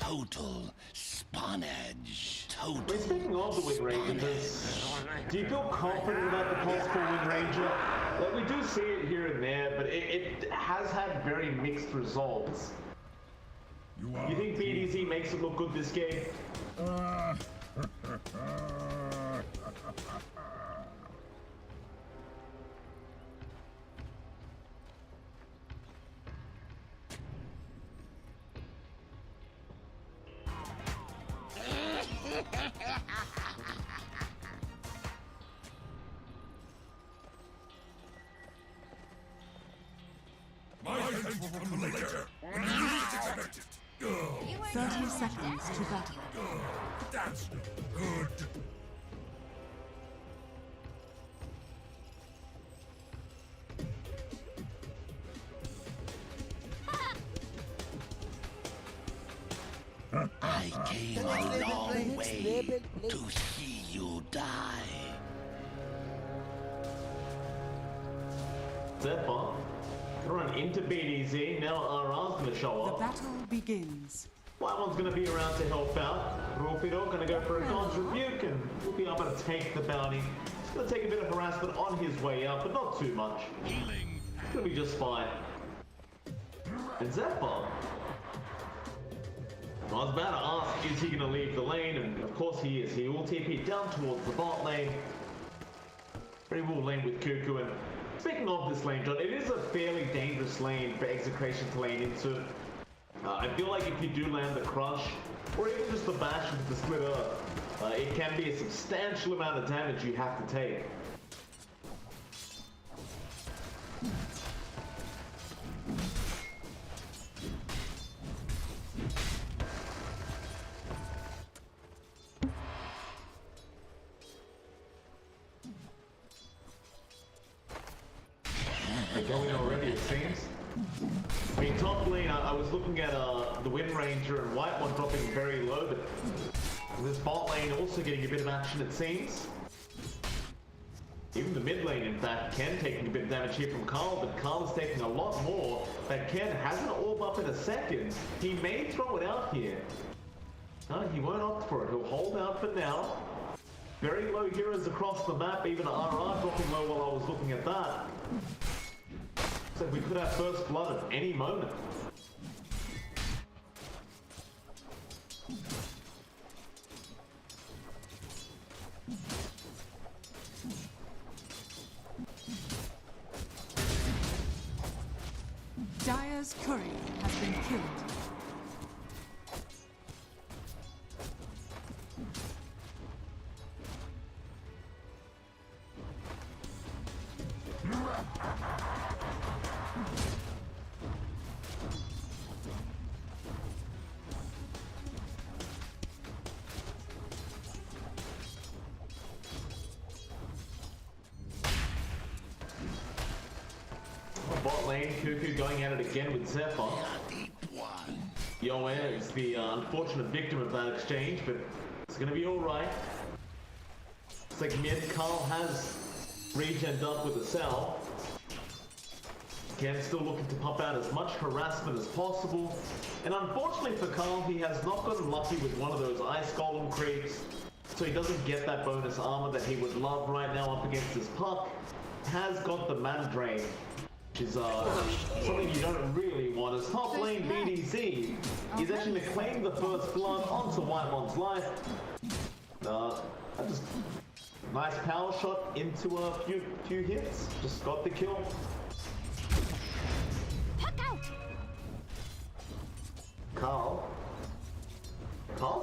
Total spawnage. We're speaking of the Wind Ranger, do you feel confident about the possible Wind Ranger? Like, we do see it here and there, but it has had very mixed results. You think BDZ makes it look good this game? My friends will come later. When you least expect it. 30 seconds to battle. That's no good. I came a long way to see you die. Zephyr, run into BDZ, now RR's gonna show The up. battle begins. White one's gonna be around to help out. Rufido gonna go for a God's Rebuke, and we'll be able to take the bounty. It's gonna take a bit of harassment on his way out, but not too much. Healing. It's gonna be just fine. And Zephyr, I was about to ask, is he gonna leave the lane? And of course he is. He will TP down towards the bot lane. Very well lane with Cuckoo. And speaking of this lane, John, it is a fairly dangerous lane for Execration to lane into. I feel like if you do land the crush, or even just the bash with the split earth, it can be a substantial amount of damage you have to take. They're going already, it seems. I mean, top lane, I was looking at the Wind Ranger and White one dropping very low, but this bot lane also getting a bit of action, it seems. Even the mid lane, in fact, Ken taking a bit of damage here from Carl, but Carl is taking a lot more. That Ken has an orb up in a second. He may throw it out here. No, he won't opt for it. He'll hold out for now. Very low heroes across the map, even RR dropping low while I was looking at that. So we could have first blood at any moment. Dire's courier has been killed. Bot lane, Cuckoo going at it again with Zephyr. Yoanna is the unfortunate victim of that exchange, but it's going to be alright. It's like mid, Carl has regened up with a cell. Ken's still looking to pump out as much harassment as possible. And unfortunately for Carl, he has not gotten lucky with one of those Ice Golem creeps. So he doesn't get that bonus armor that he would love right now up against his puck. Has got the mana drain, which is something you don't really want. As top lane BDZ, he's actually going to claim the first blood onto White One's life. Just nice power shot into a few hits. Just got the kill. Carl's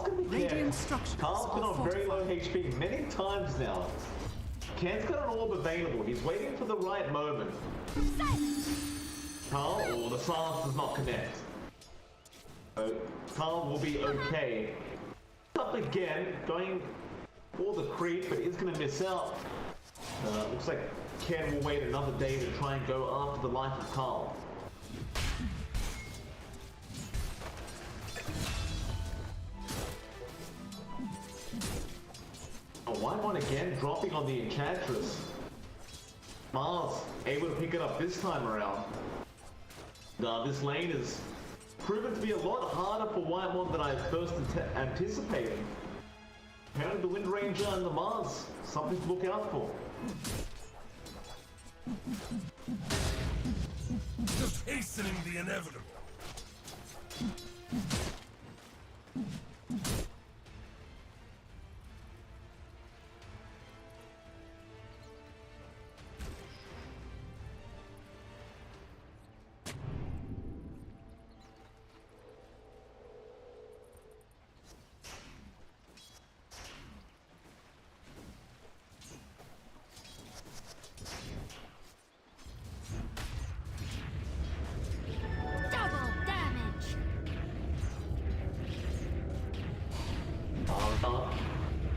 going to be careful. Carl's been on very low HP many times now. Ken's got an orb available. He's waiting for the right moment. Carl, or the silence does not connect. So Carl will be okay. Up again, going for the creep, but he's going to miss out. Looks like Ken will wait another day to try and go after the life of Carl. White one again, dropping on the Enchantress. Mars able to pick it up this time around. This lane is proven to be a lot harder for Whitemon than I first anticipated. Apparently the Wind Ranger and the Mars, something to look out for. Just hastening the inevitable.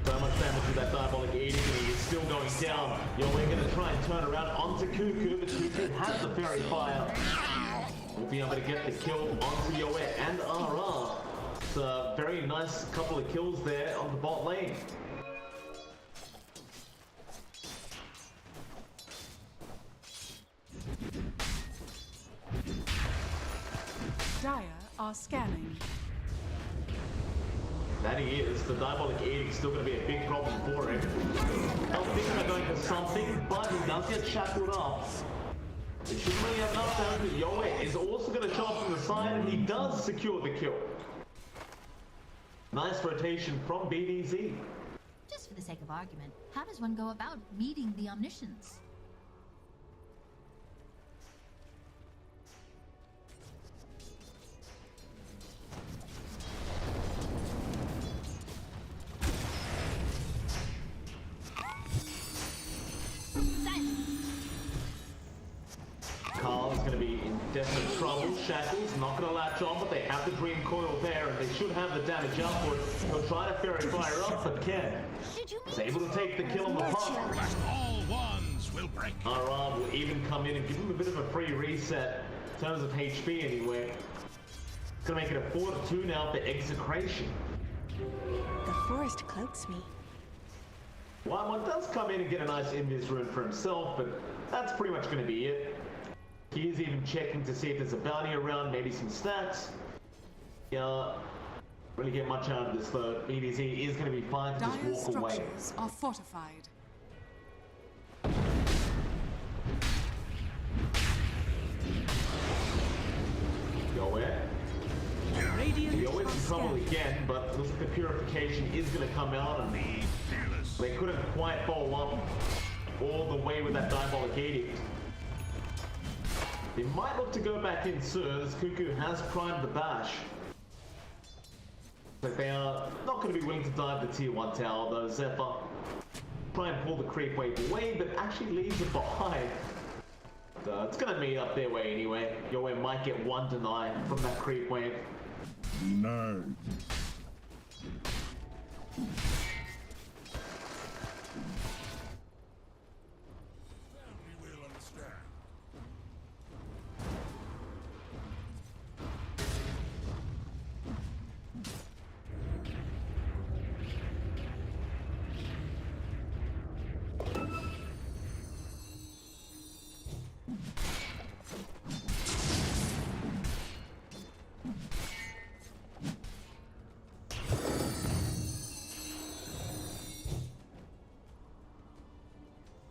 So much damage with that Diabolic Edict, and he is still going down. We're going to try and turn around onto Cuckoo, but Cuckoo has the Fairy Fire. We'll be able to get the kill onto Yoe and RR. It's a very nice couple of kills there on the bot lane. Dire are scanning. That he is. The Diabolic Edict is still going to be a big problem for him. I don't think they're going for something, but he does get shackled up. It shouldn't really have enough damage, but Yoe is also going to show up from the side, and he does secure the kill. Nice rotation from BDZ. Just for the sake of argument, how does one go about meeting the omniscience? Carl's going to be in definite trouble. Shackles not going to latch on, but they have the Dream Coil there, and they should have the damage output. He'll try to Fairy Fire up, but can. He's able to take the kill on the pop. All ones will break. RR will even come in and give him a bit of a free reset in terms of HP anyway. It's going to make it a 4-2 now for Execration. The forest cloaks me. Whitemon does come in and get a nice invis rune for himself, but that's pretty much going to be it. He is even checking to see if there's a bounty around, maybe some stats. Yeah, really get much out of this though. BDZ is going to be fine to Dire's just walk away. structures are fortified. Yoe. Radiant Yoe's in are trouble scanning. again, but looks like the purification is going to come out, and they couldn't quite follow up all the way with that Diabolic Edict. They might look to go back in soon, as Cuckoo has primed the bash. But they are not going to be willing to dive the tier 1 tower, though. Zephyr try and pull the creep wave away, but actually leaves it behind. It's going to meet up their way anyway. Yoe might get one deny from that creep wave. No. We will understand.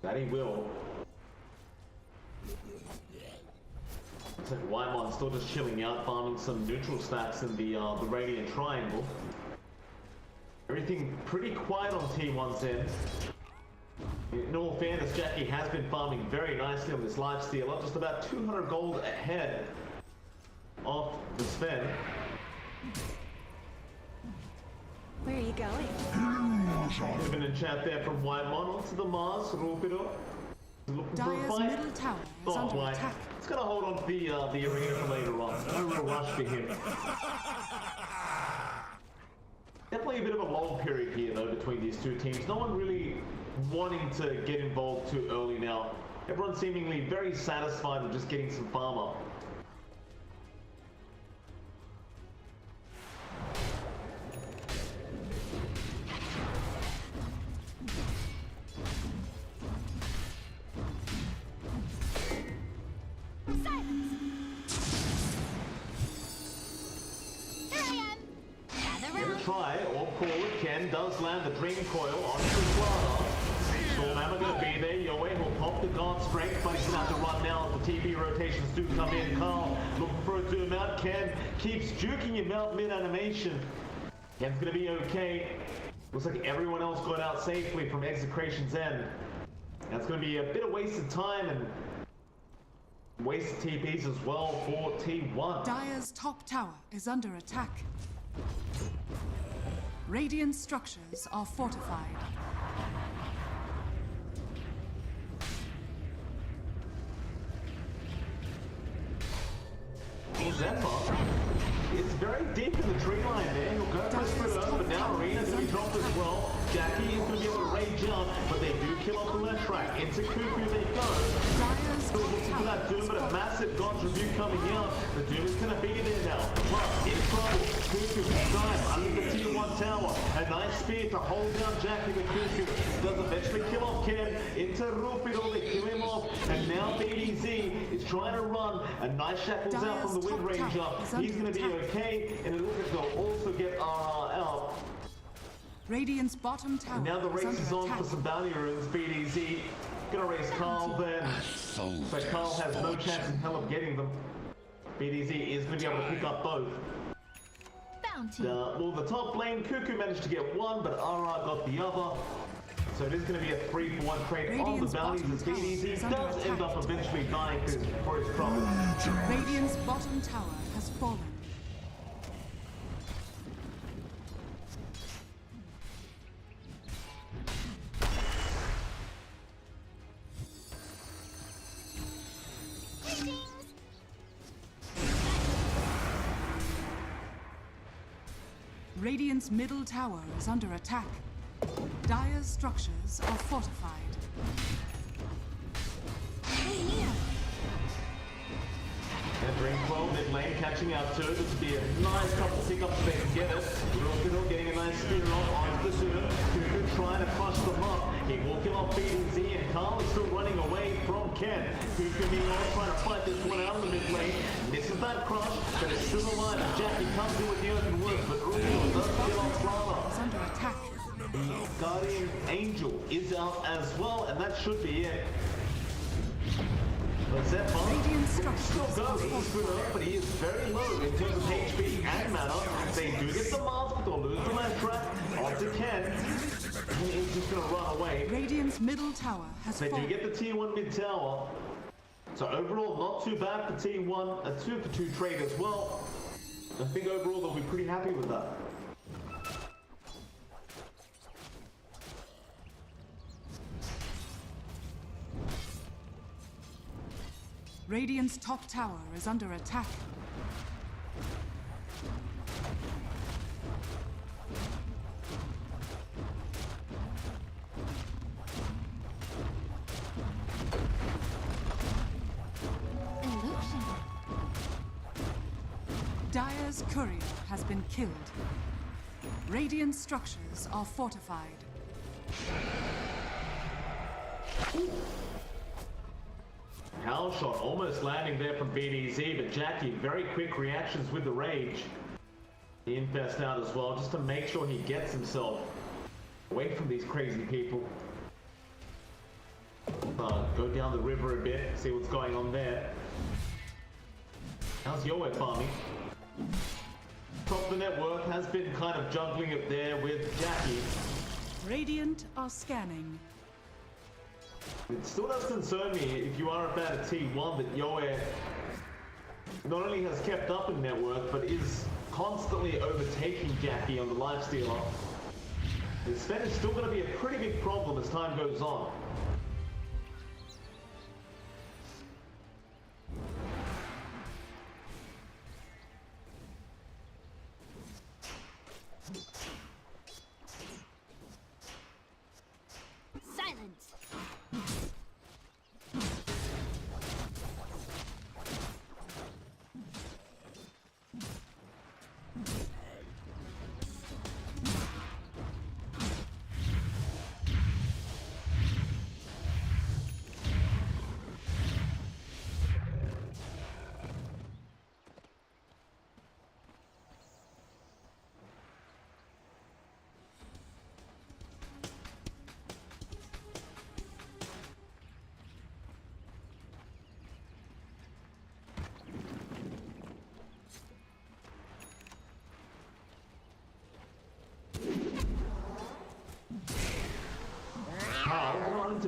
That he will. Looks like Whitemon's still just chilling out, farming some neutral stacks in the Radiant Triangle. Everything pretty quiet on T1's end. In all fairness, Jackie has been farming very nicely on this lifesteal, just about 200 gold ahead of the spend. Where are you going? Even in chat there from Whitemon onto the Mars, Rupido. Looking for a Dire's fight. middle tower is Oh, under why? attack. It's gonna hold on to the arena for later on. No real rush for him. Definitely a bit of a long period here though between these two teams. No one really wanting to get involved too early now. Everyone seemingly very satisfied with just getting some farm up. Ken does land the Dream Coil onto Clara. Stormhammer gonna be there. Yoe will pop the guard strength, but he's gonna have to run now as the TP rotations do come in. Carl looking for a zoom out. Ken keeps juking him out mid-animation. Ken's gonna be okay. Looks like everyone else got out safely from Execration's end. That's gonna be a bit of wasted time and wasted TPs as well for T1. Dire's top tower is under attack. Radiant structures are fortified. Zephyr is very deep in the tree line there. He'll go for the split but now Arena's going to be dropped as well. Jackie is going to be able to rage out, but they do kill off the left track. Into Cuckoo they go. Still looking for that Doom, but a massive God's Review coming out. The Doom is going to be there now. Plus, in trouble. Cuckoo dives under the tier 1 tower. A nice spear to hold down Jackie, but Cuckoo does eventually kill off Ken. Into Rupido, they kill him off. And now BDZ is trying to run. A nice shackles out from the Wind Ranger. He's going to be okay, and it looks like they'll also get RR out. Radiant's bottom tower. And now the race is on for some bounty runes. BDZ gonna race Carl then. But Carl has no chance in hell of getting them. BDZ is gonna be able to pick up both. Bounty. Well, the top lane, Cuckoo managed to get one, but RR got the other. So it is going to be a 3-for-1 trade on the bounties as BDZ does end up eventually dying for his trouble. Radiant's bottom tower has fallen. Radiant's middle tower is under attack. Dire's structures are fortified. And Dream 12 mid lane catching out to it. This would be a nice couple pickups if they can get it. Rupido getting a nice spear on the Zoom. Cuckoo trying to crush them up. He will kill off BDZ, and Carl is still running away from Ken. Cuckoo meanwhile trying to fight this one out in the mid lane. Misses that crush, but it's still alive. Jackie comes in with the open wood, but Rupido does kill off Clara. Is under attack. Guardian Angel is out as well, and that should be it. But Zephyr Radiant still structures goes. He's good up, but he is very low in terms of HP and mana. They do get the mask, but they'll lose the left track onto Ken. And he's just going to run away. Radiant's middle tower has They do fallen. get the tier 1 mid tower. So overall, not too bad for tier 1. A 2-for-2 trade as well. I think overall they'll be pretty happy with that. Radiant's top tower is under attack. Illusion. Dire's courier has been killed. Radiant structures are fortified. Power shot almost landing there from BDZ, but Jackie, very quick reactions with the rage. He infests out as well, just to make sure he gets himself away from these crazy people. Go down the river a bit, see what's going on there. How's your way farming? Top of the network has been kind of juggling it there with Jackie. Radiant are scanning. It still does concern me if you are about a T1 that Yoe not only has kept up in network, but is constantly overtaking Jackie on the lifestealer. The Sven is still going to be a pretty big problem as time goes on. Silence.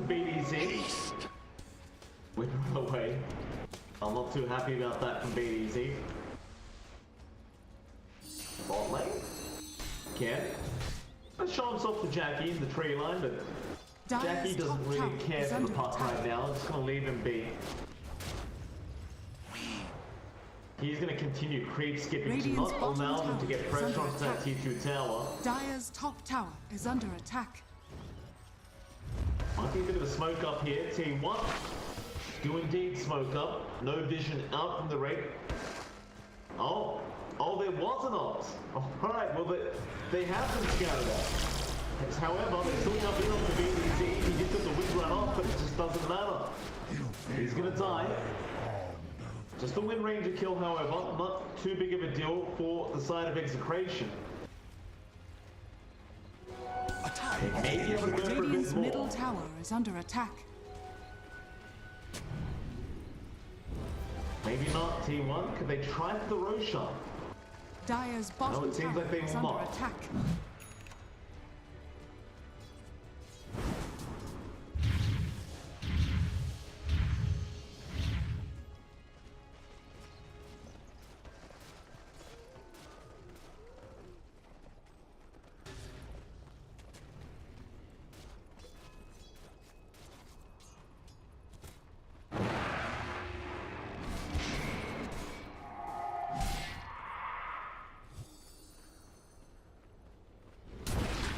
BDZ. Win away. I'm not too happy about that from BDZ. Bot lane. Ken. Let's show himself to Jackie in the tree line, but Jackie doesn't really care for the puck right now. I'm just gonna leave him be. He's gonna continue creep skipping to not allow them to get pressure onto that T2 tower. Dire's top tower is under attack. Might be a bit of a smoke up here. T1 do indeed smoke up. No vision out from the rig. Oh, there was an ult. Alright, well they have been scouted out. However, they're still coming in on the BDZ. He just got the win run off, but it just doesn't matter. He's gonna die. Just a win ranger kill, however, not too big of a deal for the side of Execration. Maybe able to go for a bit Radiant's more. middle tower is under attack. Maybe not T1. Could they try for the Roshan? Dire's bottom it seems tower like they is will under not. attack.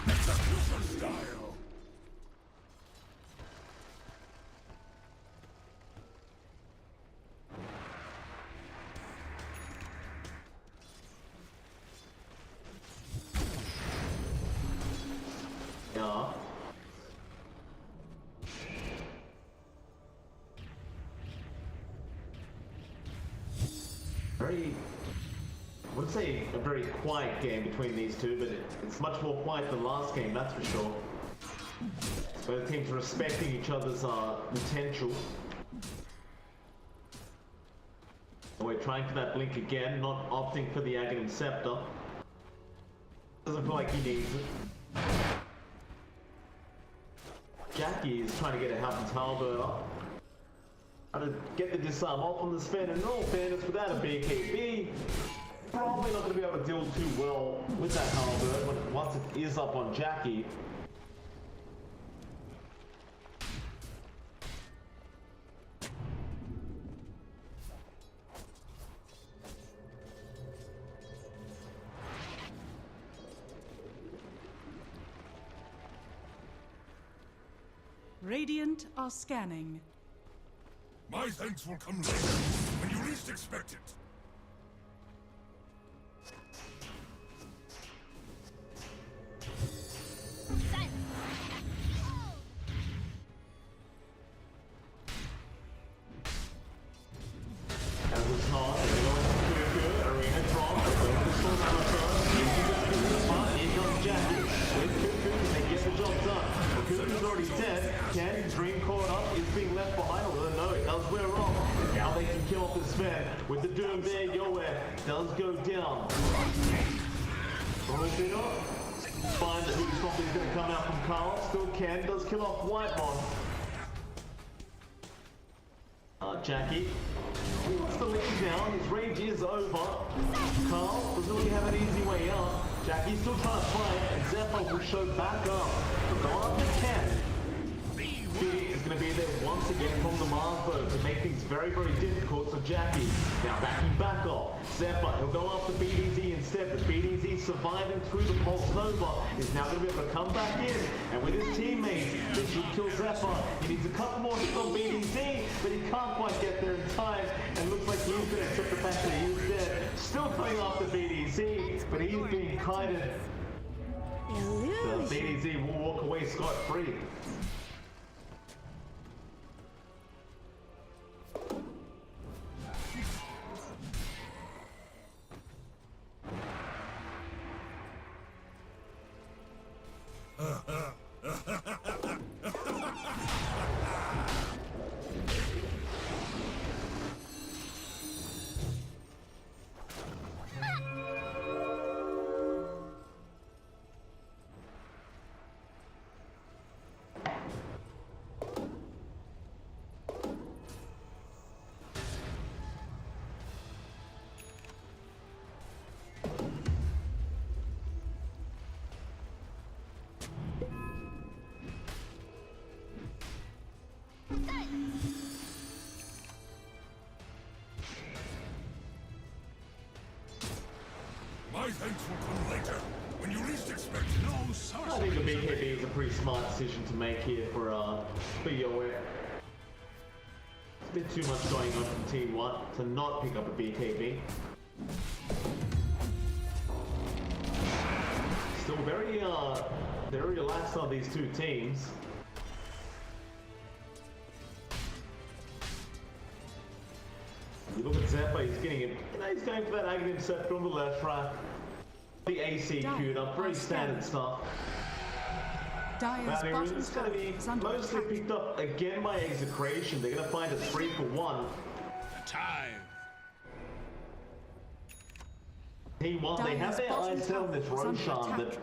Execution style. Yeah. Very, I wouldn't say a very quiet game between these two, but it's much more quiet than last game, that's for sure. Both teams respecting each other's potential. And we're trying for that blink again, not opting for the Aghanim Scepter. Doesn't feel like he needs it. Jackie is trying to get a Halfman's Halberd up. Trying to get the disarm off on the Sven, and in all fairness, without a BKB, probably not going to be able to deal too well with that Halberd when once it is up on Jackie. Radiant are scanning. My thanks will come later, when you least expect it. As it's not, they're going to arena drop, they're going to sort out here comes Jackie. With Cuckoo, they get the job done. But Cuckoo's already dead. Ken, Dream caught up, is being left behind, although no, it does wear off. Now they can kill off the Sven. With the Doom there, Yower does go down. Rosina finds that who's probably going to come out from Carl. Still Ken, does kill off Whitemon. Jackie wants to leave down, his rage is over. Carl doesn't really have an easy way out. Jackie's still trying to fight, and Zephyr will show back up. Go after Ken. Fiddy is going to be there once again from the Marsburg to make things very, very difficult. So Jackie now backing back off. Zephyr, he'll go after BDZ instead, but BDZ surviving through the Pulse Nova is now going to be able to come back in. And with his teammates, they should kill Zephyr. He needs a couple more hits on BDZ, but he can't quite get there in time. And looks like he's going to accept the fact that he's dead. Still coming after BDZ, but he's being kited. The BDZ will walk away scot-free. My thanks will come later, when you least expect it. No, sorry. I think the BKB is a pretty smart decision to make here for Yowie. It's a bit too much going on from Team 1 to not pick up a BKB. Still very relaxed on these two teams. You look at Zephyr, he's getting him. He's going for that Aghanim Scepter on the left track. The AC queued up, very standard stuff. Dire's bottom It's going tower to be is under mostly attack. picked up again by Execration. They're going to find a 3-for-1. Time. T1, they have their eyes set on this Roshan, but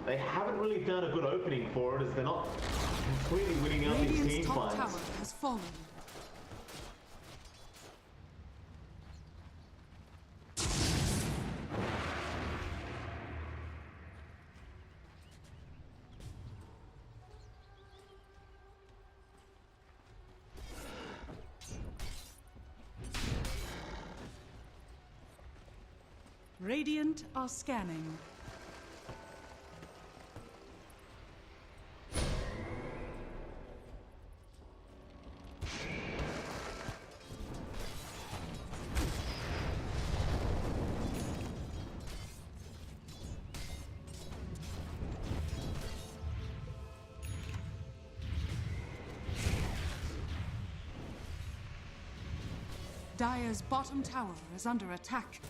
they haven't really found a good opening for it as they're not completely winning out these Radiant's team top fights. tower has fallen. Radiant are scanning. Dire's bottom tower is under attack.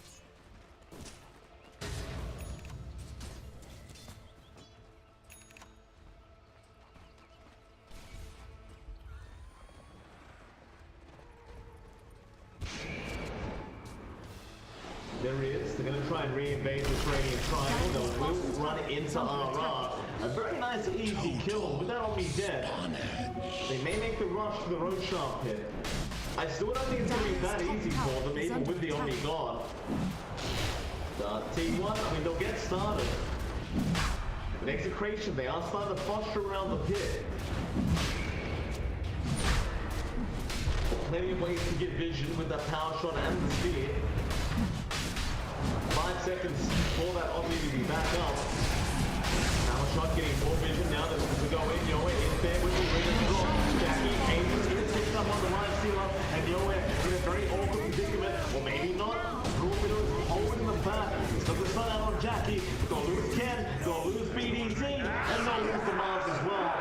There he is. They're going to try and re-invade this Radiant Triangle. They will run into RR. A very nice easy kill without me dead. They may make the rush to the Roshan pit. I still don't think it's going to be that easy for them, even with the Omni gone. T1, I mean, they'll get started. With Execration, they are starting to posture around the pit. Plenty of ways to get vision with that power shot and the spear. 5 seconds for that Omni to be back up. Power shot getting more vision now. They're looking to go in. Yowie in there with the ring and drop. Jackie aims to pick someone the right sealer, and Yowie in a very awkward predicament. Or maybe not. Rubido is holding them back. He's got the sun out on Jackie. Gonna lose Ken. Gonna lose BDZ. And gonna lose the Mars as well.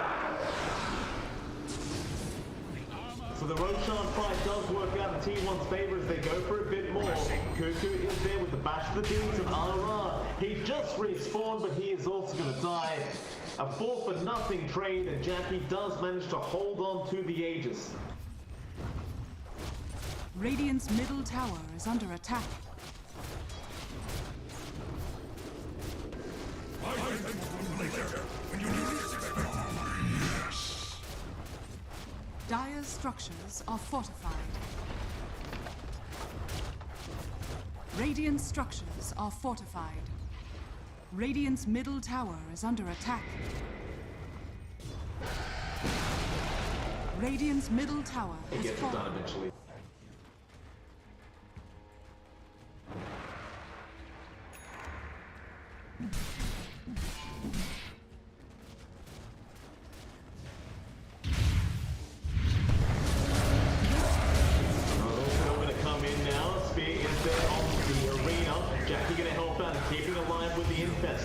So the Roshan fight does work out in T1's favor as they go for a bit more. Cuckoo is there with the bash of the beams and RR. He just respawned, but he is also going to die. A 4-for-0 trade, and Jackie does manage to hold on to the Aegis. Radiant's middle tower is under attack. My thanks will come later, when you least expect it. Dire's structures are fortified. Radiant structures are fortified. Radiant's middle tower is under attack. Radiant's middle tower He has gets it done fallen. eventually.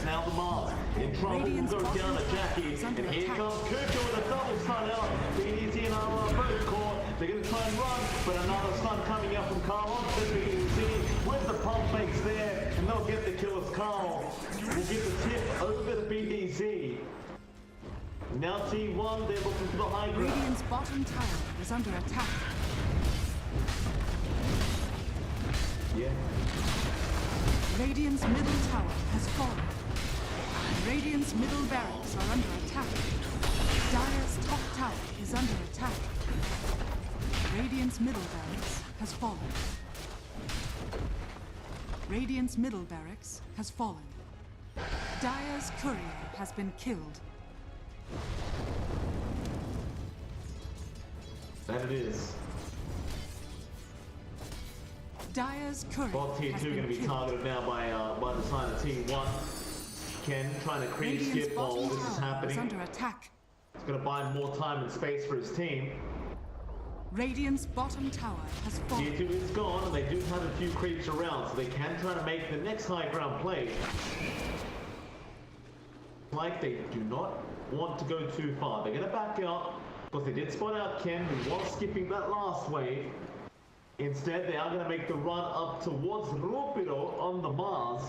Now the Mars in trouble will go down to Jackie, and here comes Cuckoo with a double stun out. BDZ and RR both caught. They're going to try and run, but another stun coming out from Carl. BDZ with the pump fakes there, and they'll get the kill as Carl will get the tip over the BDZ. Now T1, they're looking for the high ground. Radiant's bottom tower is under attack. Yeah. Radiant's middle tower has fallen. Radiant's middle barracks are under attack. Dire's top tower is under attack. Radiant's middle barracks has fallen. Radiant's middle barracks has fallen. Dire's courier has been killed. That it is. Dire's courier Bot tier has 2 been going to be killed. targeted now by the side of T1. Ken trying to creep Radiant's skip while bottom this is tower is happening. under attack. It's going to buy him more time and space for his team. Radiant's bottom tower has Tier fallen. 2 is gone, and they do have a few creeps around, so they can try to make the next high ground play. Like they do not want to go too far. They're going to back out, because they did spot out Ken, who was skipping that last wave. Instead, they are going to make the run up towards Rupido on the Mars.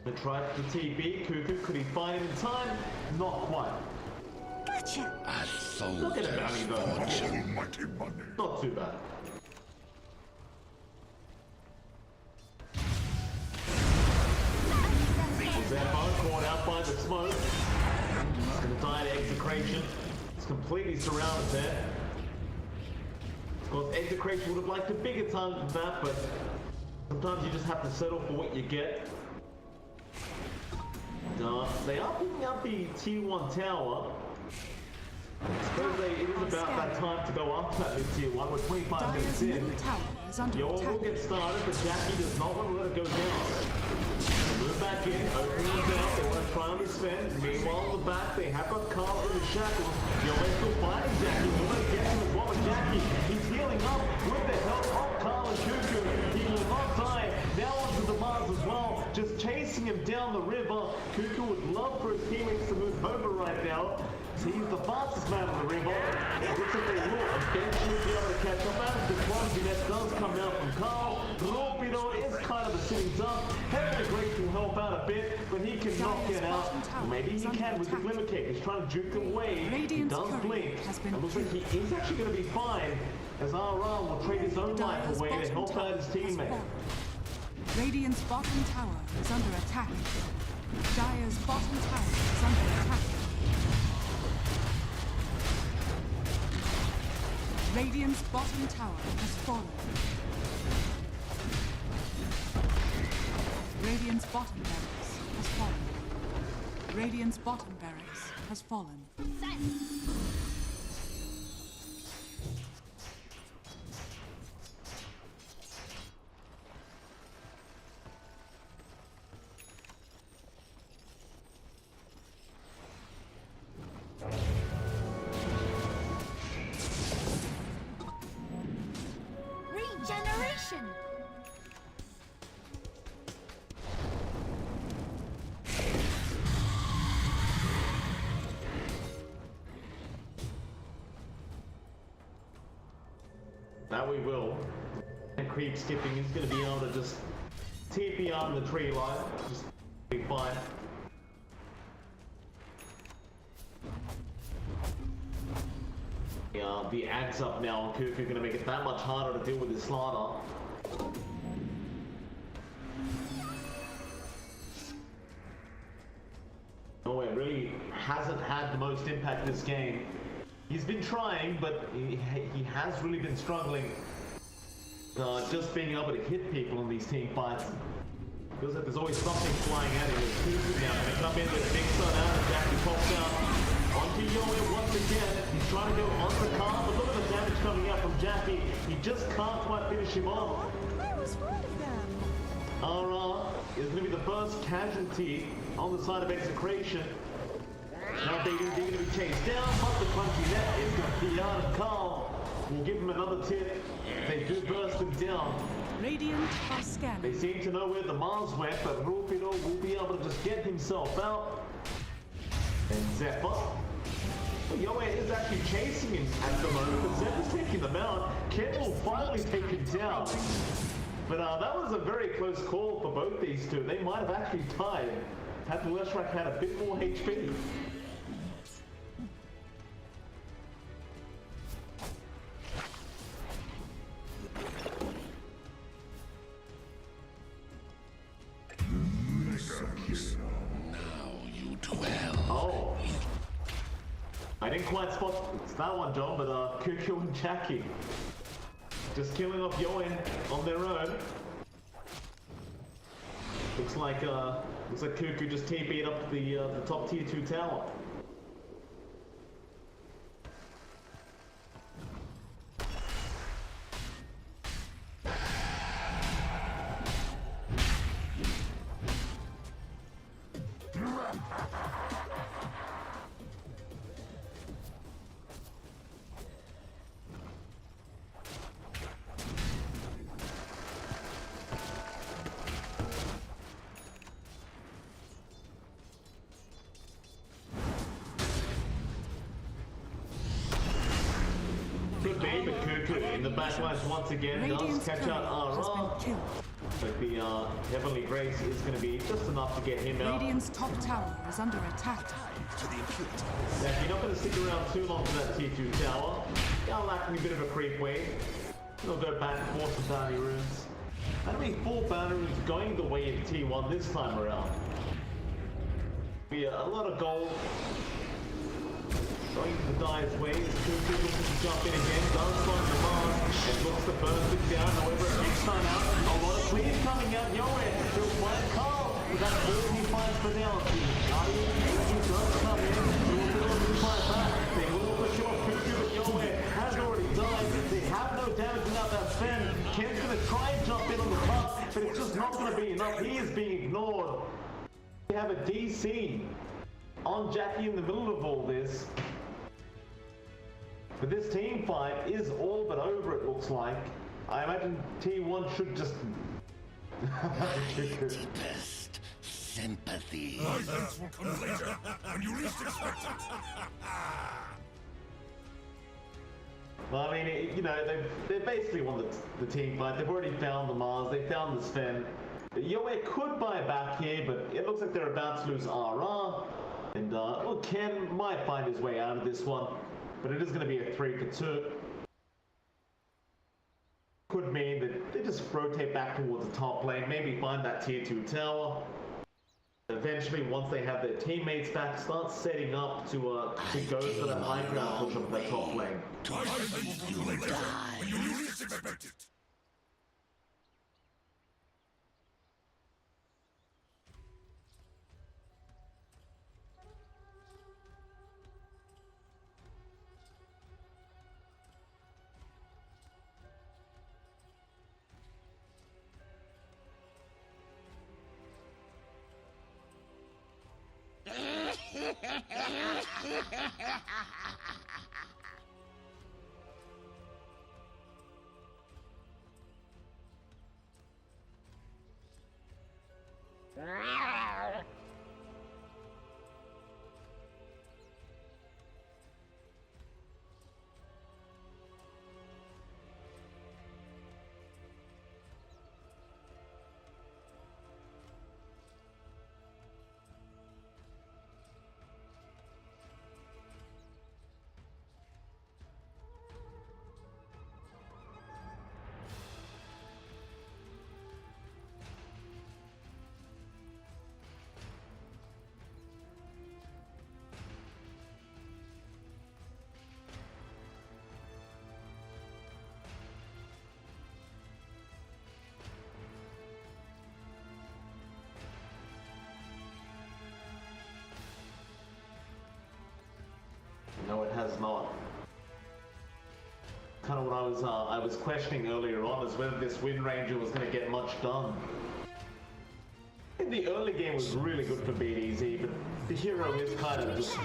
They tried the TB. Cuckoo, could he find him in time? Not quite. Gotcha. A Look at him, I mean, soldier's fortune. Almighty money. Not too bad. Zephyr caught out by the smoke. He's going to die to Execration. It's completely surrounded there. Of course, Execration would have liked a bigger target than that, but sometimes you just have to settle for what you get. They are picking up the T1 tower. I suppose it is about that time to go after that mid tier 1. We're 25 minutes Dire's in. middle tower is under Yo attack. will get started, but Jackie does not want to let it go down. They move back in, opening it out, they want to try and defend. Meanwhile, in the back, they have got Carl in the shackles. Yo, they're still fighting Jackie. We're going to get him as well as Jackie. He's healing up with the help of Carl and Cuckoo. He will not die. Now onto the Mars as well, just chasing him down the river. Cuckoo would love for his teammates to move over right now. So he's the fastest man on the river. It looks like they will eventually be able to catch up as the quantity that does come out from Carl. Rupido is kind of a sitting duck. Heavenly Grace will help out a bit, but he cannot get out. Maybe he can with the Glimmer Cake. He's trying to juke away. He does blink. It looks like he is actually going to be fine, as RR will trade his own life Dire's away to bottom help tower out his has teammate. fallen. Radiant's bottom tower is under attack. Dire's bottom tower is under attack. Radiant's bottom tower has fallen. Radiant's bottom barracks has fallen. Radiant's bottom barracks has fallen. Regeneration! That we will. And creep skipping is going to be able to just TP on the tree line. Just be fine. The axe up now. Cuckoo going to make it that much harder to deal with his slider. Oh, it really hasn't had the most impact this game. He's been trying, but he has really been struggling. Just being able to hit people in these team fights. Feels like there's always something flying at him. Cuckoo now going to come in with a big sun out and Jackie pops out. Onto Yoe once again. He's trying to go onto Carl, but look at the damage coming out from Jackie. He just can't quite finish him off. I was one of them. RR is going to be the first casualty on the side of Execration. Now they're going to be chased down, but the crunchy net is going to be out of Carl. We'll give him another tip. They do burst him down. Radiant are They scanning. seem to know where the Mars went, but Rupido will be able to just get himself out. And Zephyr. Yoe is actually chasing him at the moment, but Zephyr's taking them out. Ken will finally take him down. But that was a very close call for both these two. They might have actually tied had the Leshrac had a bit more HP. Now you dwell. Oh. I didn't quite spot that one, John, but Cuckoo and Jackie just killing off Yoen on their own. Looks like Cuckoo just TP'd up the top tier 2 tower. backlash once again. Does Radiant's catch courier out has Ara. been killed. But the Heavenly Grace is going to be just enough to get him out. Radiant's top tower is under attack. To the impurity. Now, if you're not going to stick around too long for that T2 tower, you're lacking a bit of a creep wave. They'll go back and forth the bounty runes. Enemy 4 bounty runes going the way of T1 this time around. Be a lot of gold. Going to the Dive's way, as Cuckoo looking to jump in again, does find the Mars, and looks to burst it down, however it takes time out. A lot of clears coming out, Yoed, he'll find Carl, with that ball he finds Fidelity. He does come in, he'll fight back, they will for sure, Cuckoo, but Yoed has already died, they have no damage without that Sven. Ken's gonna try and jump in on the top, but it's just not gonna be enough, he is being ignored. We have a DC on Jackie in the middle of all this. But this team fight is all but over, it looks like. I imagine T1 should just... Deepest sympathy. My thanks will come later, when you least expect it. Well, I mean, you know, they basically won the team fight. They've already found the Mars, they found the Sven. Yoe could buy back here, but it looks like they're about to lose RR. And, well, Ken might find his way out of this one. But it is going to be a 3-for-2. Could mean that they just rotate back towards the top lane, maybe find that tier 2 tower. Eventually, once they have their teammates back, start setting up to go for that high ground push up that top lane. My thanks will come later, when you least expect it. No, it has not. Kind of what I was questioning earlier on is whether this Wind Ranger was going to get much done. In the early game was really good for BDZ, but the hero is kind of just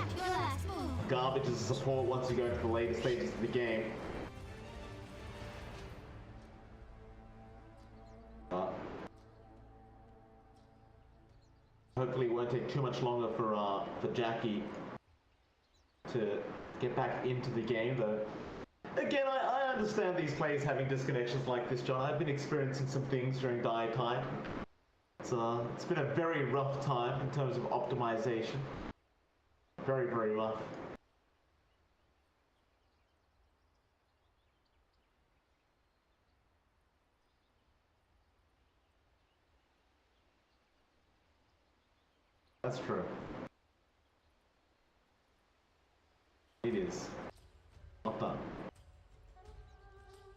garbage as a support once you go to the later stages of the game. Hopefully it won't take too much longer for Jackie to get back into the game, though. Again, I understand these players having disconnections like this, John. I've been experiencing some things during die time. It's been a very rough time in terms of optimization. Very, very rough. That's true. It is. Not done.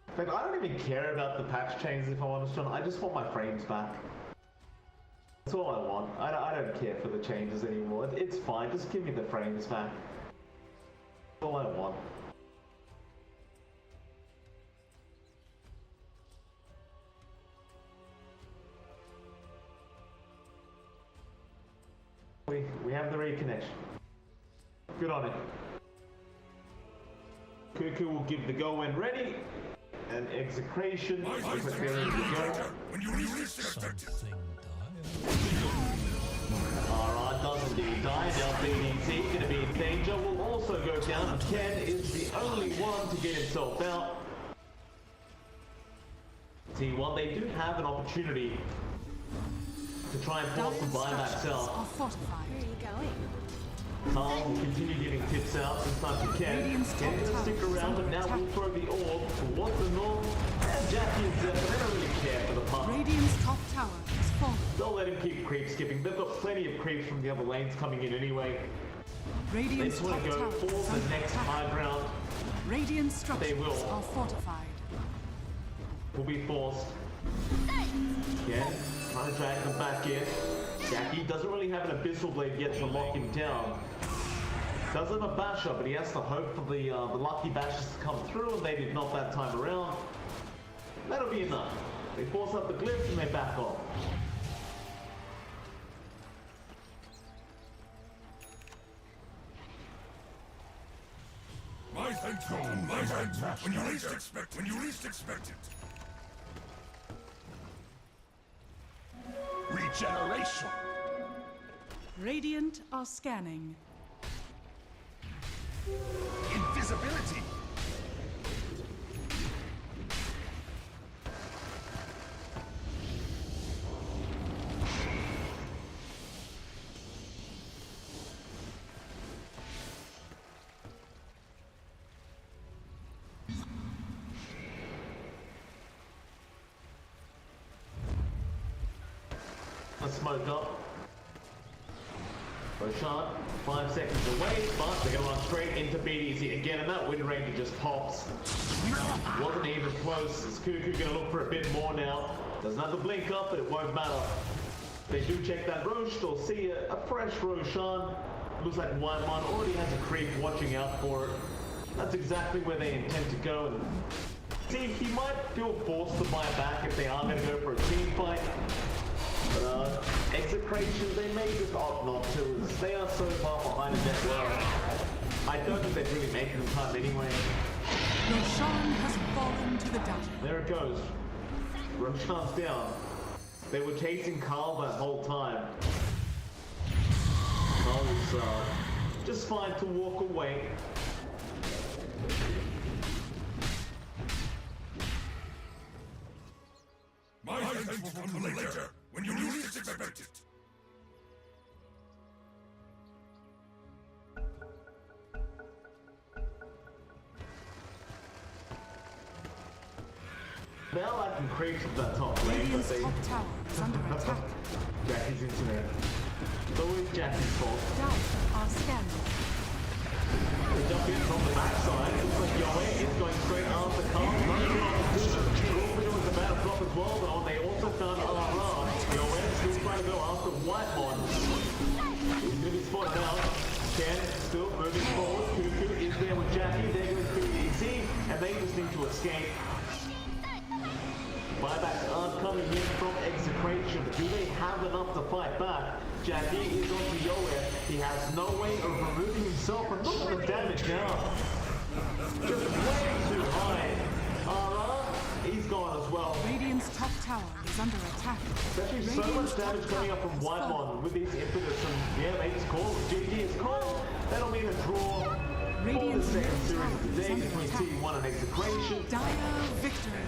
In fact, I don't even care about the patch changes if I'm honest, John. I just want my frames back. That's all I want. I don't care for the changes anymore. It's fine. Just give me the frames back. That's all I want. We have the reconnection. Good on it. Cuckoo will give the go when ready. And Execration. My thanks will come later, when you least expect it. Alright, does indeed die. Now BDT going to be in danger. Will also go down. Ken is the only one to get himself out. See, while they do have an opportunity to try and force the Dire's buyback structures out, are fortified. Where are you going? Carl will continue giving tips out since time to Ken. Radiant's top Ken's gonna stick tower is around, but under now attack. we'll throw the orb towards the north. And Jackie and Zephyr, they don't really care for the puck. Radiant's top tower is fallen. They'll let him keep creep skipping. They've got plenty of creeps from the other lanes coming in anyway. They Radiant's just want top to go tower for is the under next attack. high ground. Radiant structures will. are fortified. Will be forced. Yeah, trying to drag them back in. Jackie doesn't really have an Abyssal Blade yet to lock him down. Does have a basher, but he has to hope for the lucky bashes to come through, and they did not that time around. That'll be enough. They force up the glyphs and they back off. My thanks go to my hands when you least expect it. Regeneration. Radiant are scanning. Invisibility. Let's smoke up. Roshan, 5 seconds away, but they're gonna run straight into BTS again, and that wind ranger just pops. Wasn't even close. Is Cuckoo gonna look for a bit more now? Doesn't have the blink up, but it won't matter. They do check that Roche, they'll see a fresh Roshan. Looks like Whitemon already has a creep watching out for it. That's exactly where they intend to go. And see, he might feel forced to buy back if they are gonna go for a team fight. But Execration, they may just opt not to, as they are so far behind in that world. I don't think they'd really make it in time anyway. Roshan has fallen to the data. There it goes. Roshan's down. They were chasing Carl that whole time. Carl was just fine to walk away. My thanks will come later when you least expect it. Now I can creep from that top lane, but Radiant's they... top tower is under attack. Jackie's into there. It's always Jackie's fault. Dire are scanning. They jump in from the backside. Looks like Yoe is going straight after Carl. Torpedo was about to drop as well, but they also found Alara. Yoe still trying to go after Whitemon. He's going to be spotted out. Ken still moving forward. Cuckoo is there with Jackie. There goes BTS, and they just need to escape. Buybacks aren't coming in from Execration. Do they have enough to fight back? Jackie is on to Yoe. He has no way of removing himself, and look at the damage now. Just way too high. He's gone as well. Radiant's top tower is under attack. There's actually so much damage coming up from Whitemon with these impetus, and yeah, they just call it. GG is called. That'll mean a draw for the Radiant's second middle series tower is today under between attack. T1 and Execration. Dire victory.